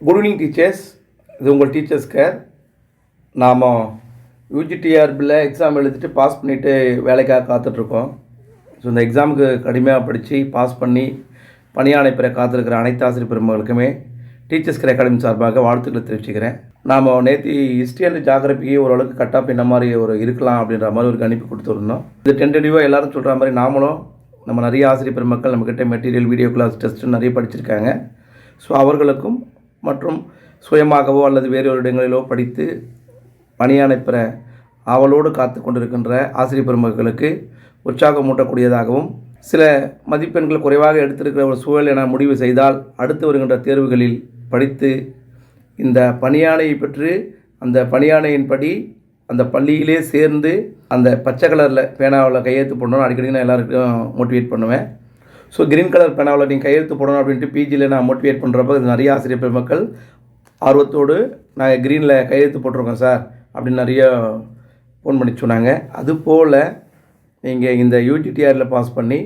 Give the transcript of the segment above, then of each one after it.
Good evening teachers. இது உங்கள் teachers care. நாம் யூஜிடிஆர்பியில் எக்ஸாம் எழுதிட்டு பாஸ் பண்ணிவிட்டு வேலைக்காக காத்துட்ருக்கோம். ஸோ இந்த எக்ஸாமுக்கு கடுமையாக படித்து பாஸ் பண்ணி பணியாணை பெற காத்திருக்கிற அனைத்து ஆசிரியர் பெருமகளுக்குமே டீச்சர்ஸ் கேர் அகாடமி சார்பாக வாழ்த்துக்களை தெரிவிச்சுக்கிறேன். நாம் நேற்று ஹிஸ்ட்ரி அண்ட் ஜாகிரபிக்கு ஓரளவுக்கு கட்டாப் இந்த மாதிரி இருக்கலாம் அப்படின்ற மாதிரி ஒரு கணிப்பு கொடுத்துருந்தோம். இது டென்டேட்டிவாக எல்லோரும் சொல்கிற மாதிரி நாமளும் நம்ம நிறைய ஆசிரியர் பெருமக்கள் நம்மக்கிட்ட மெட்டீரியல் வீடியோ கிளாஸ் டெஸ்ட்டு நிறைய படிச்சிருக்காங்க. ஸோ அவர்களுக்கும் மற்றும் சுயமாகவோ அல்லது வேறு ஒரு இடங்களிலோ படித்து பணியாணை பெற அவளோடு காத்து கொண்டிருக்கின்ற ஆசிரியர் பெருமக்களுக்கு உற்சாகம் மூட்டக்கூடியதாகவும், சில மதிப்பெண்கள் குறைவாக எடுத்திருக்கிற ஒரு சூழல் என முடிவு செய்தால் அடுத்து வருகின்ற தேர்வுகளில் படித்து இந்த பணியாணையை பெற்று அந்த பணியாணையின்படி அந்த பள்ளியிலே சேர்ந்து அந்த பச்சை கலரில் பேனாவில் கையெழுத்து போடணும். அடிக்கடி நான் எல்லாருக்கும் மோட்டிவேட் பண்ணுவேன். ஸோ க்ரீன் கலர் பேனாவில் நீங்கள் கையெழுத்து போடணும் அப்படின்ட்டு பிஜியில் நான் மோட்டிவேட் பண்ணுறப்ப நிறைய ஆசிரியர் பெருமக்கள் ஆர்வத்தோடு நாங்கள் க்ரீனில் கையெழுத்து போட்டிருக்கோம் சார் அப்படின்னு நிறைய ஃபோன் பண்ணி சொன்னாங்க. அதுபோல் நீங்கள் இந்த யூஜிடிஆரில் பாஸ் பண்ணி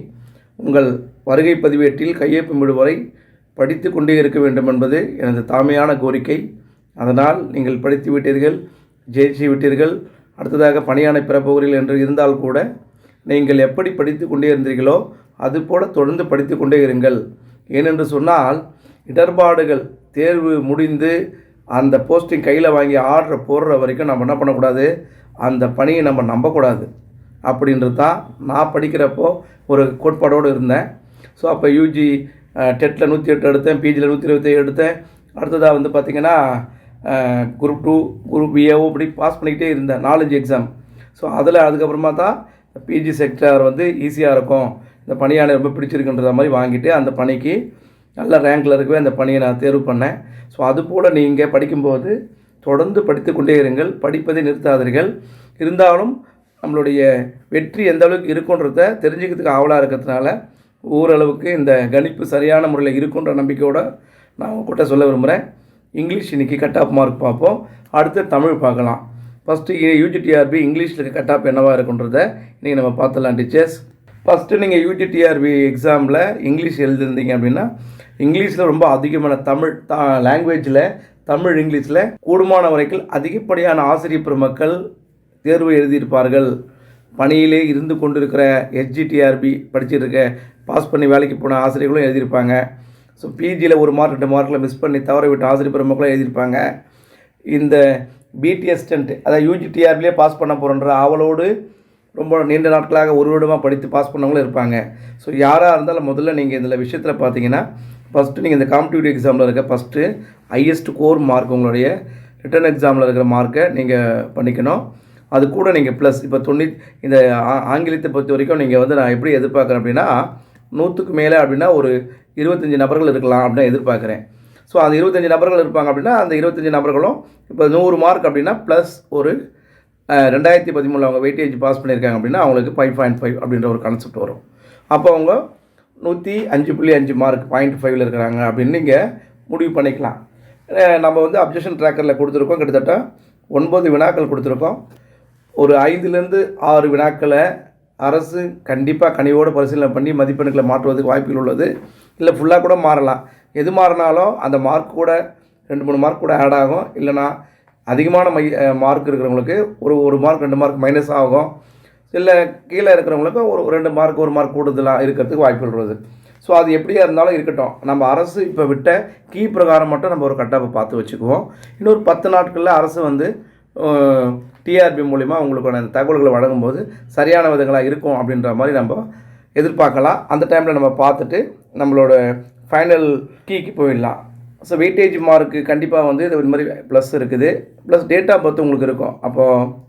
உங்கள் வருகை பதிவேட்டில் கையொப்பமிடும் வரை படித்து கொண்டே இருக்க வேண்டும் என்பது எனது தாழ்மையான கோரிக்கை. அதனால் நீங்கள் படித்து விட்டீர்கள், ஜெயிச்சு விட்டீர்கள், அடுத்ததாக பணியாணை பெறப்போகிறீர்கள் என்று இருந்தால் கூட நீங்கள் எப்படி படித்து கொண்டே இருந்தீர்களோ அதுபோல் தொடர்ந்து படித்து கொண்டே இருங்கள். ஏனென்று சொன்னால் இடர்பாடுகள் தேர்வு முடிந்து அந்த போஸ்டிங் கையில் வாங்கி ஆர்டரை போடுற வரைக்கும் நம்ம என்ன பண்ணக்கூடாது, அந்த பணியை நம்ம நம்பக்கூடாது. அப்படின்றது தான் நான் படிக்கிறப்போ ஒரு கோட்பாடோடு இருந்தேன். ஸோ அப்போ யூஜி டெட்டில் 108 எடுத்தேன், பிஜியில் 127 எடுத்தேன். அடுத்ததாக வந்து பார்த்திங்கன்னா குரூப் 2 குரூப் ஏஓ இப்படி பாஸ் பண்ணிக்கிட்டே இருந்தேன் 4 எக்ஸாம். ஸோ அதில் அதுக்கப்புறமா தான் பிஜி செக்டர் வந்து ஈஸியாக இருக்கும், இந்த பணியாளை ரொம்ப பிடிச்சிருக்குன்ற மாதிரி வாங்கிட்டு அந்த பணிக்கு நல்ல ரேங்கில் இருக்கவே அந்த பணியை நான் தேர்வு பண்ணேன். ஸோ அதுபோல் நீங்கள் படிக்கும்போது தொடர்ந்து படித்து கொண்டே இருங்கள், படிப்பதை நிறுத்தாதீர்கள். இருந்தாலும் நம்மளுடைய வெற்றி எந்த அளவுக்கு இருக்குன்றத தெரிஞ்சுக்கிறதுக்கு ஆவலாக இருக்கிறதுனால ஓரளவுக்கு இந்த கணிப்பு சரியான முறையில் இருக்குன்ற நம்பிக்கையோடு நான் உங்கள்கிட்ட சொல்ல விரும்புகிறேன். இங்கிலீஷ் இன்றைக்கி கட் ஆஃப் மார்க் பார்ப்போம், அடுத்து தமிழ் பார்க்கலாம். ஃபஸ்ட்டு யூஜிடிஆர்பி இங்கிலீஷில் இருக்க கட் ஆஃப் என்னவாக இருக்குன்றதை இன்றைக்கி நம்ம பார்த்துடலாம் டீச்சர்ஸ். ஃபஸ்ட்டு நீங்கள் யூஜிடிஆர்பி எக்ஸாமில் இங்கிலீஷ் எழுதிருந்தீங்க அப்படின்னா இங்கிலீஷில் ரொம்ப அதிகமான தமிழ் லாங்குவேஜில் தமிழ் இங்கிலீஷில் கூடுமான வரைக்கும் அதிகப்படியான ஆசிரியர் பெருமக்கள் தேர்வு எழுதியிருப்பார்கள். பணியிலே இருந்து கொண்டிருக்கிற எஸ்ஜிடிஆர்பி படிச்சிருக்க பாஸ் பண்ணி வேலைக்கு போன ஆசிரியர்களும் எழுதியிருப்பாங்க. ஸோ பிஜியில் 1 மார்க் 2 மார்க்கில் மிஸ் பண்ணி தவற விட்ட ஆசிரியர் பெருமக்களும் எழுதியிருப்பாங்க. இந்த பிடிஎஸ் டென்ட் அதாவது யூஜிடிஆர்பிலே பாஸ் பண்ண போகிறன்ற அவளோடு ரொம்ப நீண்ட நாட்களாக ஒரு வருடமாக படித்து பாஸ் பண்ணவங்களும் இருப்பாங்க. ஸோ யாராக இருந்தாலும் முதல்ல நீங்கள் இதில் விஷயத்தில் பார்த்தீங்கன்னா ஃபஸ்ட்டு நீங்கள் இந்த காம்படிட்டிவ் எக்ஸாமில் இருக்க ஃபஸ்ட்டு ஹையஸ்ட் கோர் மார்க் உங்களுடைய ரிட்டன் எக்ஸாமில் இருக்கிற மார்க்கை நீங்கள் பண்ணிக்கணும். அது கூட நீங்கள் ப்ளஸ் இப்போ இந்த ஆங்கிலத்தை பொறுத்த வரைக்கும் நீங்கள் வந்து நான் எப்படி எதிர்பார்க்குறேன் அப்படின்னா 100க்கு மேலே அப்படின்னா ஒரு 25 நபர்கள் இருக்கலாம் அப்படின்னு எதிர்பார்க்குறேன். ஸோ அந்த 25 நபர்கள் இருப்பாங்க அப்படின்னா அந்த 25 நபர்களும் இப்போ 100 மார்க் அப்படின்னா ப்ளஸ் ஒரு 2013 அவங்க வெயிட்டேஜ் பாஸ் பண்ணியிருக்காங்க அப்படின்னா அவங்களுக்கு 5.5 அப்படின்ற ஒரு கான்செப்ட் வரும். அப்போ அவங்க 105.5 மார்க் 0.5 இருக்கிறாங்க அப்படின்னு நீங்கள் முடிவு பண்ணிக்கலாம். நம்ம வந்து அப்ஜெக்ஷன் ட்ராக்கரில் கொடுத்துருக்கோம், கிட்டத்தட்ட 9 வினாக்கள் கொடுத்துருக்கோம். ஒரு 5லேருந்து 6 வினாக்களை அரசு கண்டிப்பாக கனிவோடு பரிசீலனை பண்ணி மதிப்பெண்களை மாற்றுவதற்கு வாய்ப்புகள் உள்ளது. இல்லை ஃபுல்லாக கூட மாறலாம். எது மாறினாலும் அந்த மார்க் கூட 2-3 மார்க் கூட ஆட் ஆகும். இல்லைனா அதிகமான மார்க் இருக்கிறவங்களுக்கு ஒரு மார்க் 2 மார்க் மைனஸ் ஆகும். இல்லை கீழே இருக்கிறவங்களுக்கு ஒரு 2 மார்க் 1 மார்க் கூடுதலாக இருக்கிறதுக்கு வாய்ப்புகள் உள்ளது. ஸோ அது எப்படியா இருந்தாலும் இருக்கட்டும், நம்ம அரசு இப்போ விட்ட கீ பிரகாரம் மட்டும் நம்ம ஒரு கட்டாப்பை பார்த்து வச்சுக்குவோம். இன்னொரு 10 நாட்களில் அரசு வந்து டிஆர்பி மூலிமா உங்களுக்கான தகவல்களை வழங்கும்போது சரியான விதங்களாக இருக்கும் அப்படின்ற மாதிரி நம்ம எதிர்பார்க்கலாம். அந்த டைமில் நம்ம பார்த்துட்டு நம்மளோட ஃபைனல் கீக்கு போயிடலாம். ஸோ வெயிட்டேஜ் மார்க்கு கண்டிப்பாக வந்து இது மாதிரி ப்ளஸ் இருக்குது, ப்ளஸ் டேட் ஆஃப் பர்த் உங்களுக்கு இருக்கும். அப்போது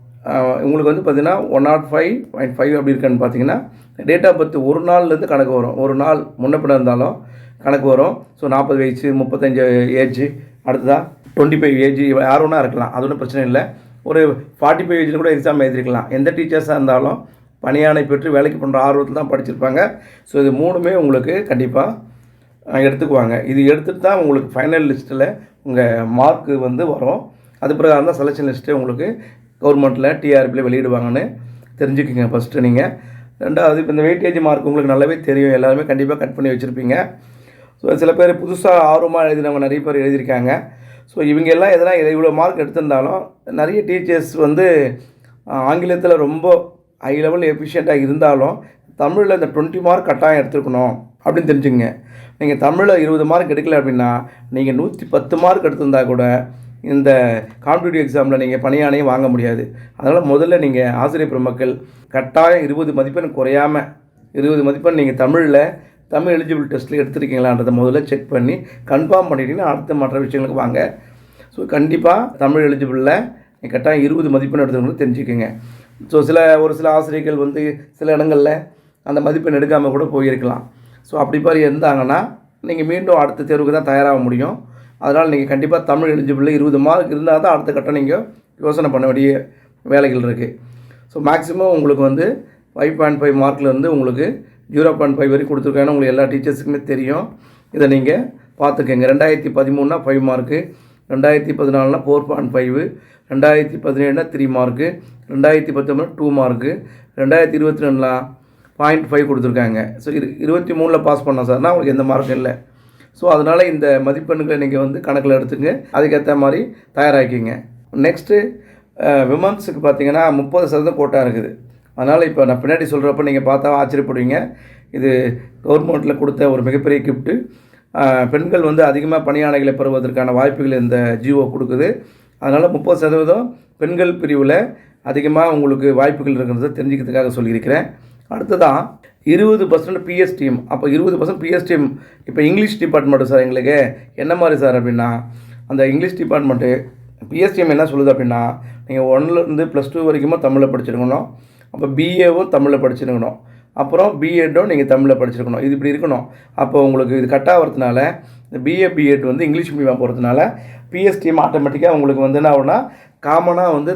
உங்களுக்கு வந்து பார்த்திங்கன்னா 105.5 அப்படி இருக்குன்னு பார்த்தீங்கன்னா டேட் ஆஃப் பர்த் ஒரு நாள்லேருந்து கணக்கு வரும். ஒரு நாள் முன்ன பின்ன இருந்தாலும் கணக்கு வரும். ஸோ 40 வயசு, 35 ஏஜ், அடுத்ததாக 25 ஏஜ் யார் ஒன்றா இருக்கலாம், அது ஒன்றும் பிரச்சனை இல்லை. ஒரு 45 ஏஜில் கூட எக்ஸாம் எழுதிருக்கலாம். எந்த டீச்சர்ஸாக இருந்தாலும் பணியாணை பெற்று வேலைக்கு பண்ணுற ஆர்வத்தில் தான் படிச்சிருப்பாங்க. ஸோ இது 3மே உங்களுக்கு கண்டிப்பாக எடுத்துக்குவாங்க. இது எடுத்துகிட்டு தான் உங்களுக்கு ஃபைனல் லிஸ்ட்டில் உங்கள் மார்க்கு வந்து வரும். அது பிறகு தான் செலெக்ஷன் லிஸ்ட்டே உங்களுக்கு கவர்மெண்ட்டில் டிஆர்பியில் வெளியிடுவாங்கன்னு தெரிஞ்சுக்கிங்க ஃபஸ்ட்டு நீங்கள். 2வது இப்போ இந்த வெயிட்டேஜ் மார்க் உங்களுக்கு நல்லாவே தெரியும், எல்லாருமே கண்டிப்பாக கட் பண்ணி வச்சுருப்பீங்க. ஸோ சில பேர் புதுசாக ஆர்வமாக எழுதினவங்க நிறைய பேர் எழுதியிருக்காங்க. ஸோ இவங்க எல்லாம் எதனா இவ்வளோ மார்க் எடுத்திருந்தாலும் நிறைய டீச்சர்ஸ் வந்து ஆங்கிலத்தில் ரொம்ப ஹை லெவல் எஃபிஷியண்ட்டாக இருந்தாலும் தமிழில் இந்த 20 மார்க் கட்டாயம் எடுத்துருக்கணும் அப்படின்னு தெரிஞ்சுங்க. நீங்கள் தமிழில் 20 மார்க் எடுக்கல அப்படின்னா நீங்கள் 110 மார்க் எடுத்திருந்தா கூட இந்த காம்படிட்டிவ் எக்ஸாமில் நீங்கள் பணியானையும் வாங்க முடியாது. அதனால் முதல்ல நீங்கள் ஆசிரியர் பெருமக்கள் கட்டாயம் 20 மதிப்பெண் குறையாமல் 20 மதிப்பெண் நீங்கள் தமிழ் எலிஜிபிள் டெஸ்ட்டில் எடுத்துருக்கீங்களான்றதை முதல்ல செக் பண்ணி கன்ஃபார்ம் பண்ணிட்டீங்கன்னா அடுத்த மற்ற விஷயங்களுக்கு வாங்க. ஸோ கண்டிப்பாக தமிழ் எலிஜிபிளில் நீங்கள் கட்டாயம் 20 மதிப்பெண் எடுத்துக்கணும் தெரிஞ்சுக்கோங்க. ஸோ ஒரு சில ஆசிரியர்கள் வந்து சில இடங்களில் அந்த மதிப்பெண் எடுக்காமல் கூட போயிருக்கலாம். ஸோ அப்படி மாதிரி இருந்தாங்கன்னா நீங்கள் மீண்டும் அடுத்த தேர்வுக்கு தான் தயாராக முடியும். அதனால் நீங்கள் கண்டிப்பாக தமிழ் எலிஜிபிளில் 20 மார்க் இருந்தால் தான் அடுத்த கட்டம் நீங்கள் யோசனை பண்ண வேண்டிய வேலைகள் இருக்குது. ஸோ மேக்ஸிமம் உங்களுக்கு வந்து 5.5 மார்க்லேருந்து உங்களுக்கு 0.5 வரைக்கும் கொடுத்துருக்காங்க. உங்களுக்கு எல்லா டீச்சர்ஸுக்குமே தெரியும். இதை நீங்கள் பார்த்துக்கங்க. 2013 5 மார்க்கு, 2014 4.5, 2017 3 மார்க்கு, 2019 2 மார்க்கு, 2022 0.5 கொடுத்துருக்காங்க. ஸோ 23 பாஸ் பண்ணோம் சார்னா உங்களுக்கு எந்த மார்க்கும் இல்லை. ஸோ அதனால் இந்த மதிப்பெண்களை நீங்கள் வந்து கணக்கில் எடுத்துங்க, அதுக்கேற்ற மாதிரி தயாராகிக்கிங்க. நெக்ஸ்ட்டு விமன்ஸுக்கு பார்த்தீங்கன்னா 30% கோட்டா இருக்குது. அதனால் இப்போ நான் பின்னாடி சொல்கிறப்ப நீங்கள் பார்த்தா ஆச்சரியப்படுவீங்க. இது கவர்மெண்ட்டில் கொடுத்த ஒரு மிகப்பெரிய கிஃப்ட்டு. பெண்கள் வந்து அதிகமாக பணியாணைகளை பெறுவதற்கான வாய்ப்புகள் இந்த ஜிஓ கொடுக்குது. அதனால் 30% பெண்கள் பிரிவில் அதிகமாக உங்களுக்கு வாய்ப்புகள் இருக்கிறத தெரிஞ்சுக்கிறதுக்காக சொல்லியிருக்கிறேன். அடுத்ததான் 20% பிஎஸ்டிஎம். அப்போ 20% பிஎஸ்டிஎம் இப்போ இங்கிலீஷ் டிபார்ட்மெண்ட்டு சார் எங்களுக்கு என்ன மாதிரி சார் அப்படின்னா, அந்த இங்கிலீஷ் டிபார்ட்மெண்ட்டு பிஎஸ்டிஎம் என்ன சொல்லுது அப்படின்னா, நீங்கள் 1லேருந்து +2 வரைக்குமே தமிழில் படிச்சிருக்கணும். அப்போ பிஏவும் தமிழில் படிச்சிருக்கணும். அப்புறம் பிஎட்டும் நீங்கள் தமிழில் படிச்சிருக்கணும். இது இப்படி இருக்கணும். அப்போ உங்களுக்கு இது கட் ஆகிறதுனால இந்த பிஎட் வந்து இங்கிலீஷ் மீடியம் போகிறதுனால பிஎஸ்டிஎம் ஆட்டோமேட்டிக்காக உங்களுக்கு வந்து என்ன ஆகுனா காமனாக வந்து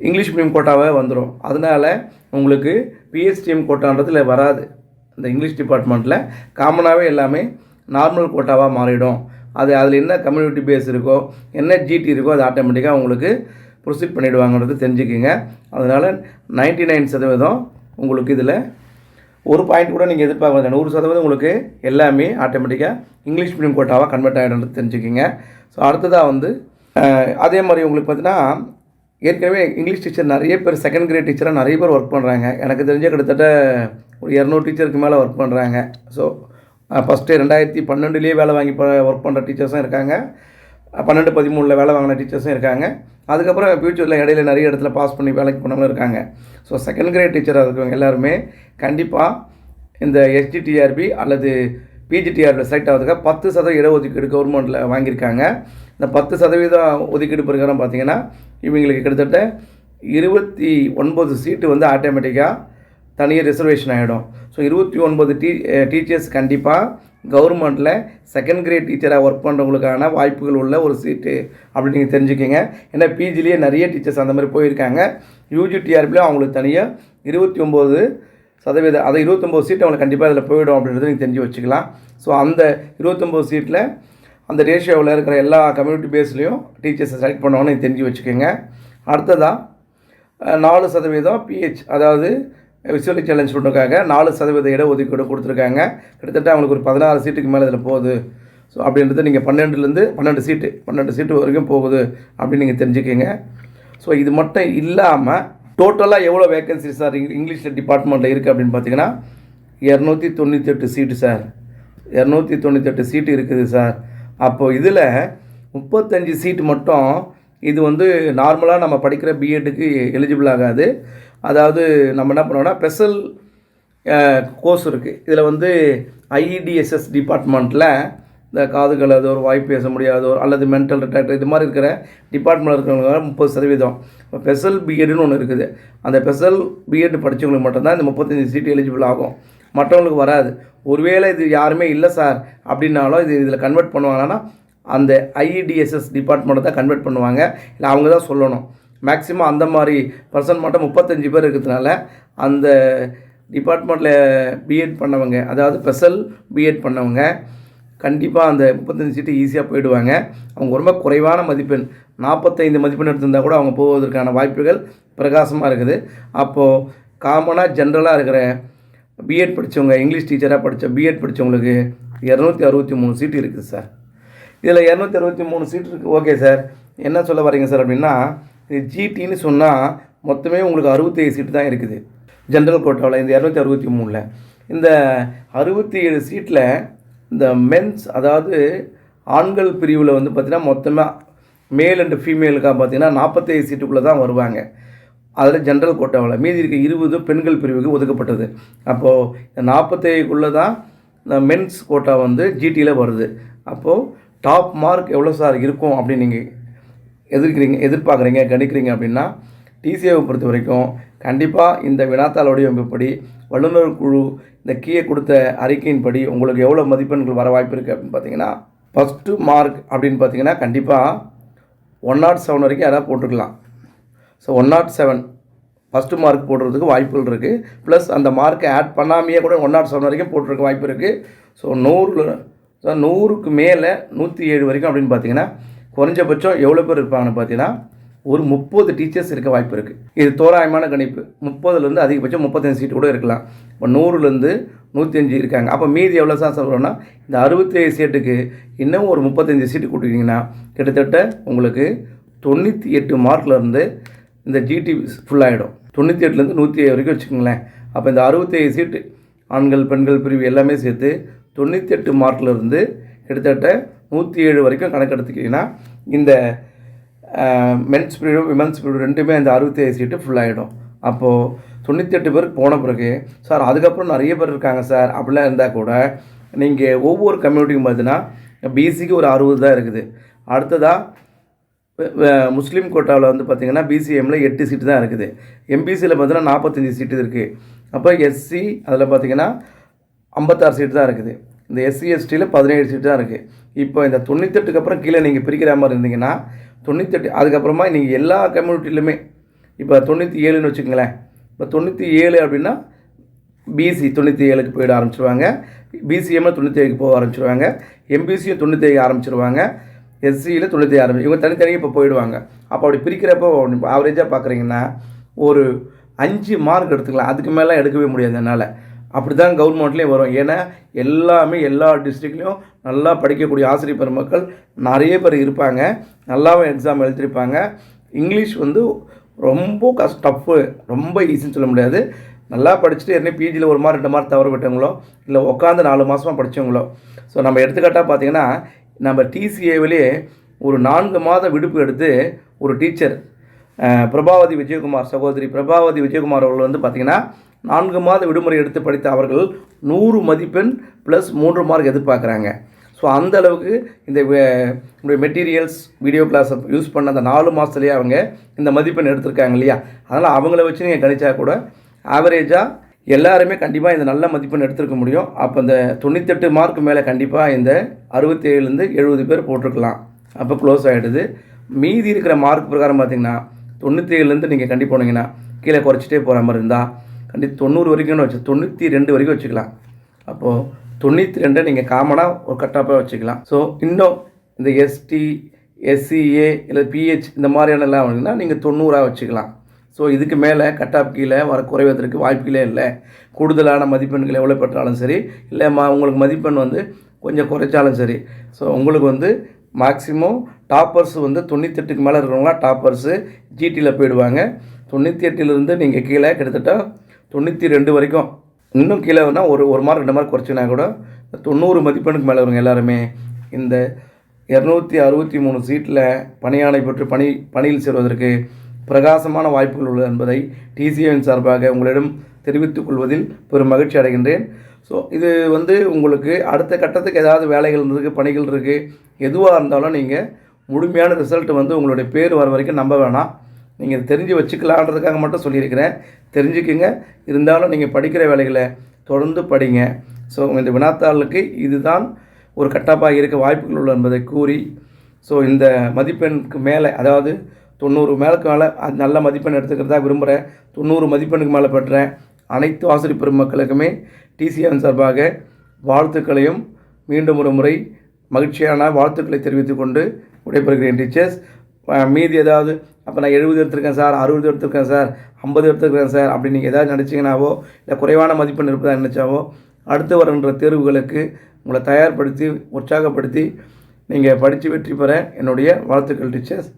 இங்கிலீஷ் மீடியம் கோட்டாவே வந்துடும். அதனால் உங்களுக்கு பிஎஸ்டிஎம் கோட்டான்றதுல வராது. இந்த இங்கிலீஷ் டிபார்ட்மெண்ட்டில் காமனாகவே எல்லாமே நார்மல் கோட்டாவாக மாறிடும். அதில் என்ன கம்யூனிட்டி பேஸ் இருக்கோ, என்ன ஜிடி இருக்கோ, அது ஆட்டோமேட்டிக்காக உங்களுக்கு ப்ரொசீட் பண்ணிவிடுவாங்கிறது தெரிஞ்சுக்கிங்க. அதனால் 99% உங்களுக்கு இதில் ஒரு பாயிண்ட் கூட நீங்கள் எதிர்பார்க்க 100% உங்களுக்கு எல்லாமே ஆட்டோமேட்டிக்காக இங்கிலீஷ் மீடியம் கோட்டாவாக கன்வெர்ட் ஆகிடும்ன்றது தெரிஞ்சுக்கிங்க. ஸோ அடுத்ததாக வந்து அதே மாதிரி உங்களுக்கு பார்த்தீங்கன்னா ஏற்கனவே இங்கிலீஷ் டீச்சர் நிறைய பேர் செகண்ட் கிரேட் டீச்சராக நிறைய பேர் ஒர்க் பண்ணுறாங்க. எனக்கு தெரிஞ்ச கிட்டத்தட்ட ஒரு 200 டீச்சருக்கு மேலே ஒர்க் பண்ணுறாங்க. ஸோ ஃபஸ்ட்டு 2012 வேலை வாங்கி ஒர்க் பண்ணுற டீச்சர்ஸும் இருக்காங்க. 12-13 வேலை வாங்கின டீச்சர்ஸும் இருக்காங்க. அதுக்கப்புறம் ஃப்யூச்சரில் இடையில நிறைய இடத்துல பாஸ் பண்ணி வேலைக்கு போனவங்களும் இருக்காங்க. ஸோ செகண்ட் கிரேட் டீச்சராக இருக்கவங்க எல்லாருமே கண்டிப்பாக இந்த எஸ்டிடிஆர்பி அல்லது பிஜிடிஆர்பி செலக்ட் ஆகிறதுக்காக 10% இடஒதுக்கீடு கவர்மெண்ட்டில் வாங்கியிருக்காங்க. இந்த 10% ஒதுக்கீடு பிரகாரம் பார்த்திங்கன்னா இவங்களுக்கு கிட்டத்தட்ட 29 சீட்டு வந்து ஆட்டோமேட்டிக்காக தனியாக ரிசர்வேஷன் ஆகிடும். ஸோ 29 டீச்சர்ஸ் கண்டிப்பாக கவர்மெண்ட்டில் செகண்ட் கிரேட் டீச்சராக ஒர்க் பண்ணுறவங்களுக்கான வாய்ப்புகள் உள்ள ஒரு சீட்டு அப்படின்னு நீங்கள் தெரிஞ்சுக்கிங்க. ஏன்னா பிஜிலேயே நிறைய டீச்சர்ஸ் அந்த மாதிரி போயிருக்காங்க. யூஜிடிஆர்பிலையும் அவங்களுக்கு தனியாக 29%, அதை 29 சீட்டு அவங்களுக்கு கண்டிப்பாக அதில் போயிடும் அப்படின்றது நீங்கள் தெரிஞ்சு வச்சுக்கலாம். ஸோ அந்த 29 சீட்டில் அந்த ரேஷியோவில் இருக்கிற எல்லா கம்யூனிட்டி பேஸ்லேயும் டீச்சர்ஸை செலக்ட் பண்ணுவாங்கன்னு நீங்கள் தெரிஞ்சு வச்சுக்கோங்க. அடுத்ததாக 4% பிஹெச், அதாவது விசுவலி சேலஞ்ச் ஸ்டூடெண்ட்டுக்காக 4% இடஒதுக்கீடு கொடுத்துருக்காங்க. கிட்டத்தட்ட அவங்களுக்கு ஒரு 16 சீட்டுக்கு மேலே இதில் போகுது. ஸோ அப்படின்றது நீங்கள் 12 சீட்டு வரைக்கும் போகுது அப்படின்னு நீங்கள் தெரிஞ்சுக்கிங்க. ஸோ இது மட்டும் இல்லாமல் டோட்டலாக எவ்வளோ வேக்கன்சி சார் இங்கிலீஷ் டிபார்ட்மெண்ட்டில் இருக்குது அப்படின்னு பார்த்தீங்கன்னா 298 சீட்டு சார். 298 சீட்டு இருக்குது சார். அப்போது இதில் 35 சீட்டு மட்டும் இது வந்து நார்மலாக நம்ம படிக்கிற பிஎட்டுக்கு எலிஜிபிள் ஆகாது. அதாவது நம்ம என்ன பண்ணுவோம்னா ஸ்பெஷல் கோர்ஸ் இருக்குது. இதில் வந்து ஐஇடிஎஸ்எஸ் டிபார்ட்மெண்ட்டில் இந்த காதுகள் ஒரு வாய்ப்பு பேச முடியாதோர் அல்லது மென்டல் ரிட்டார்ட் இது மாதிரி இருக்கிற டிபார்ட்மெண்ட்டில் இருக்கிறவங்க 30%. இப்போ ஸ்பெஷல் பிஎட்னு ஒன்று இருக்குது. அந்த ஸ்பெஷல் பிஎட் படித்தவங்களுக்கு மட்டும்தான் இந்த 35 சீட்டு எலிஜிபிள் ஆகும். மற்றவங்களுக்கு வராது. ஒருவேளை இது யாருமே இல்லை சார் அப்படின்னாலும் இதில் கன்வெர்ட் பண்ணுவாங்கன்னா அந்த ஐஇடிஎஸ்எஸ் டிபார்ட்மெண்ட்டை தான் கன்வெர்ட் பண்ணுவாங்க. இல்லை அவங்க தான் சொல்லணும். மேக்ஸிமம் அந்த மாதிரி பர்சன்ட் மட்டும் 35 பேர் இருக்கிறதுனால அந்த டிபார்ட்மெண்ட்டில் பிஎட் பண்ணவங்க, அதாவது ஸ்பெஷல் பிஎட் பண்ணவங்க கண்டிப்பாக அந்த 35 சீட்டு ஈஸியாக போயிடுவாங்க. அவங்க ரொம்ப குறைவான மதிப்பெண் 45 மதிப்பெண் எடுத்திருந்தால் கூட அவங்க போவதற்கான வாய்ப்புகள் பிரகாசமாக இருக்குது. அப்போது காமனாக ஜென்ரலாக இருக்கிற பிஎட் படித்தவங்க, இங்கிலீஷ் டீச்சராக பிஎட் படித்தவங்களுக்கு 263 சீட்டு இருக்குது சார். இதில் 263 சீட்டு இருக்குது. ஓகே சார், என்ன சொல்ல வரீங்க சார் அப்படின்னா, இது ஜிடின்னு சொன்னால் மொத்தமே உங்களுக்கு 67 சீட்டு தான் இருக்குது ஜென்ரல் கோட்டாவில். இந்த 263ல் இந்த 67 சீட்டில் இந்த மென்ஸ், அதாவது ஆண்கள் பிரிவில் வந்து பார்த்திங்கன்னா மொத்தமாக மேல் அண்டு ஃபீமேலுக்காக பார்த்திங்கன்னா 47 சீட்டுக்குள்ளே தான் வருவாங்க. அதில் ஜென்ரல் கோட்டாவில் மீதி இருக்க 20 பெண்கள் பிரிவுக்கு ஒதுக்கப்பட்டது. அப்போது 47க்குள்ளே தான் இந்த மென்ஸ் கோட்டா வந்து ஜிடியில் வருது. அப்போது டாப் மார்க் எவ்வளோ சார் இருக்கும் அப்படின்னு நீங்கள் எதிர்பார்க்குறீங்க, கணிக்கிறீங்க அப்படின்னா, டிசிஏவை பொறுத்த வரைக்கும் கண்டிப்பாக இந்த வினாத்தாள் வடிவமைப்புப்படி வல்லுநர் குழு இந்த கீழே கொடுத்த அறிக்கையின்படி உங்களுக்கு எவ்வளோ மதிப்பெண்கள் வர வாய்ப்பு இருக்குது அப்படின்னு பார்த்தீங்கன்னா, ஃபஸ்ட்டு மார்க் அப்படின்னு பார்த்தீங்கன்னா கண்டிப்பாக 107 வரைக்கும் யாராவது போட்டுக்கலாம். ஸோ 107 ஃபஸ்ட்டு மார்க் போடுறதுக்கு வாய்ப்புகள் இருக்குது. ப்ளஸ் அந்த மார்க்கை ஆட் பண்ணாமையே கூட 107 வரைக்கும் போட்டுருக்க வாய்ப்பு இருக்குது. ஸோ 100க்கு மேலே 107 வரைக்கும் அப்படின்னு பார்த்தீங்கன்னா குறைஞ்சபட்சம் எவ்வளோ பேர் இருப்பாங்கன்னு பார்த்தீங்கன்னா ஒரு 30 டீச்சர்ஸ் இருக்க வாய்ப்பு இருக்குது. இது தோராயமான கணிப்பு. 30லேருந்து அதிகபட்சம் 35 சீட்டு கூட இருக்கலாம். இப்போ 100லேருந்து 105 இருக்காங்க. அப்போ மீதி எவ்வளோ சார் சொல்கிறோன்னா, இந்த 67 சீட்டுக்கு இன்னும் ஒரு 35 சீட்டு கொடுத்தீங்கன்னா கிட்டத்தட்ட உங்களுக்கு 98 மார்க்லேருந்து இந்த ஜிடி ஃபுல்லாகிடும். 98லேருந்து 107 வரைக்கும் வச்சுக்கோங்களேன். அப்போ இந்த 67 சீட்டு ஆண்கள் பெண்கள் பிரிவு எல்லாமே சேர்த்து 98 மார்க்லேருந்து கிட்டத்தட்ட 107 வரைக்கும் கணக்கெடுத்துக்கிட்டிங்கன்னா இந்த மென்ஸ் பிரிவு விமன்ஸ் பிரிவு ரெண்டுமே அந்த 67 சீட்டு ஃபுல்லாகிடும். அப்போது 98 பேருக்கு போன பிறகு சார் அதுக்கப்புறம் நிறைய பேர் இருக்காங்க சார் அப்படிலாம் இருந்தால் கூட நீங்கள் ஒவ்வொரு கம்யூனிட்டிக்கும் பார்த்தீங்கன்னா பிசிக்கு ஒரு 60 தான் இருக்குது. அடுத்ததாக முஸ்லீம் கோட்டாவில் வந்து பார்த்திங்கன்னா பிசிஎம்மில் 8 சீட்டு தான் இருக்குது. எம்பிசியில் பார்த்தீங்கன்னா 45 சீட்டு இருக்குது. அப்போ எஸ்சி அதில் பார்த்திங்கன்னா 56 சீட்டு தான் இருக்குது. இந்த எஸ்சி எஸ்டியில் 17 சீட்டு தான் இருக்குது. இப்போ இந்த 98க்கு அப்புறம் கீழே நீங்கள் பிரிக்கிற மாதிரி இருந்தீங்கன்னா 98 அதுக்கப்புறமா நீங்கள் எல்லா கம்யூனிட்டிலுமே இப்போ 97ன்னு வச்சுக்கோங்களேன். இப்போ 97 அப்படின்னா பிசி 97க்கு போயிட ஆரம்பிச்சிருவாங்க, பிசிஎம்மில் 97க்கு போக ஆரம்பிச்சிருவாங்க, எம்பிசியும் 97 ஆரம்பிச்சிருவாங்க, எஸ்சியில் 97 ஆரம்பி இவங்க தனித்தனியாக இப்போ போயிடுவாங்க. அப்போ அப்படி பிரிக்கிறப்போ ஆவரேஜாக பார்க்குறீங்கன்னா ஒரு 5 மார்க் எடுத்துக்கலாம். அதுக்கு மேலே எடுக்கவே முடியாது என்னால். அப்படி தான் கவர்மெண்ட்லேயும் வரும். ஏன்னா எல்லாமே எல்லா டிஸ்ட்ரிக்ட்லேயும் நல்லா படிக்கக்கூடிய ஆசிரியர் பெருமக்கள் நிறைய பேர் இருப்பாங்க. நல்லாவும் எக்ஸாம் எழுதிருப்பாங்க. இங்கிலீஷ் வந்து ரொம்ப டஃப்பு, ரொம்ப ஈஸின்னு சொல்ல முடியாது. நல்லா படிச்சுட்டு ஏற்கனவே பிஜியில் 1 மார்க் 2 மார்க் தவற விட்டவங்களோ இல்லை உட்காந்து 4 மாதமாக படித்தவங்களோ. ஸோ நம்ம எடுத்துக்காட்டாக பார்த்திங்கன்னா நம்ம டிசிஏவிலே ஒரு 4 மாத விடுப்பு எடுத்து ஒரு டீச்சர் பிரபாவதி விஜயகுமார், சகோதரி பிரபாவதி விஜயகுமார் அவர்கள் வந்து பார்த்திங்கன்னா 4 மாத விடுமுறை எடுத்து படித்த அவர்கள் 100 மதிப்பெண் ப்ளஸ் 3 மார்க் எதிர்பார்க்குறாங்க. ஸோ அந்த அளவுக்கு இந்த மெட்டீரியல்ஸ் வீடியோ கிளாஸை யூஸ் பண்ண அந்த 4 மாதத்துலேயே அவங்க இந்த மதிப்பெண் எடுத்திருக்காங்க இல்லையா. அதனால் அவங்கள வச்சு நீங்கள் கணிச்சா கூட ஆவரேஜாக எல்லாருமே கண்டிப்பாக இந்த நல்ல மதிப்பெண் எடுத்துருக்க முடியும். அப்போ இந்த 98 மார்க் மேலே கண்டிப்பாக இந்த 67லேருந்து 70 பேர் போட்டிருக்கலாம். அப்போ க்ளோஸ் ஆகிடுது. மீதி இருக்கிற மார்க் பிரகாரம் பார்த்திங்கன்னா 97லேருந்து நீங்கள் கண்டிப்பாக போனீங்கன்னா கீழே குறைச்சிட்டே போகிற மாதிரி இருந்தால் 90 வரைக்கும் வச்சு 92 வரைக்கும் வச்சுக்கலாம். அப்போது 92 நீங்கள் காமனாக ஒரு கட்டாப்பாக வச்சுக்கலாம். ஸோ இன்னும் இந்த எஸ்டி எஸ்சிஏ இல்லை பிஹெச் இந்த மாதிரியானலாம் வந்தீங்கன்னா நீங்கள் 90 வச்சுக்கலாம். ஸோ இதுக்கு மேலே கட்டாப் கீழே வர குறைவதற்கு வாய்ப்புகளே இல்லை. கூடுதலான மதிப்பெண்கள் எவ்வளோ பெற்றாலும் சரி, இல்லை உங்களுக்கு மதிப்பெண் வந்து கொஞ்சம் குறைச்சாலும் சரி, ஸோ உங்களுக்கு வந்து மேக்ஸிமம் டாப்பர்ஸ் வந்து 98க்கு மேலே இருக்கிறவங்களாம் டாப்பர்ஸு ஜிடியில் போயிடுவாங்க. 98லேருந்து நீங்கள் கீழே கிட்டத்தட்ட 92 வரைக்கும் இன்னும் கீழே வேணால் ஒரு மார்க் 2 மார்க் குறைச்சினா கூட 90 மதிப்பெண்ணுக்கு மேலே வருங்க எல்லாருமே இந்த 263 சீட்டில் பணியாணை பெற்று பணியில் சேர்வதற்கு பிரகாசமான வாய்ப்புகள் உள்ளது என்பதை டிசிஏவின் சார்பாக உங்களிடம் தெரிவித்துக் கொள்வதில் பெரும் மகிழ்ச்சி அடைகின்றேன். ஸோ இது வந்து உங்களுக்கு அடுத்த கட்டத்துக்கு ஏதாவது வேலைகள் இருக்குது, பணிகள் இருக்குது, எதுவாக இருந்தாலும் நீங்கள் முழுமையான ரிசல்ட் வந்து உங்களுடைய பேர் வர வரைக்கும் நம்ப வேணாம். நீங்கள் தெரிஞ்சு வச்சுக்கலான்றதுக்காக மட்டும் சொல்லியிருக்கிறேன். தெரிஞ்சுக்குங்க. இருந்தாலும் நீங்கள் படிக்கிற வேலைகளை தொடர்ந்து படிங்க. ஸோ இந்த வினாத்தாளுக்கு இதுதான் ஒரு கட்டாப்பாக இருக்க வாய்ப்புகள் உள்ள என்பதை கூறி, ஸோ இந்த மதிப்பெண்ணுக்கு மேலே, அதாவது 90 மேலுக்கு மேலே நல்ல மதிப்பெண் எடுத்துக்கிறதா விரும்புகிறேன். 90 மதிப்பெண்ணுக்கு மேலே பெற்ற அனைத்து ஆசிரியர் பெருமக்களுக்குமே டிசிஎன் சார்பாக வாழ்த்துக்களையும் மீண்டும் ஒரு முறை மகிழ்ச்சியான வாழ்த்துக்களை தெரிவித்துக் கொண்டு விடைபெறுகிறேன். டீச்சர்ஸ் மீதி ஏதாவது அப்போ நான் 70 எடுத்திருக்கேன் சார், 60 எடுத்திருக்கேன் சார், 50 எடுத்திருக்கேன் சார் அப்படி நீங்கள் ஏதாவது நினச்சிங்கனாவோ, இல்லை குறைவான மதிப்பெண் இருப்பதா நினச்சாவோ, அடுத்து வருகின்ற தேர்வுகளுக்கு உங்களை தயார்படுத்தி உற்சாகப்படுத்தி நீங்கள் படித்து வெற்றி பெற என்னுடைய வாழ்த்துக்கள் டீச்சர்ஸ்.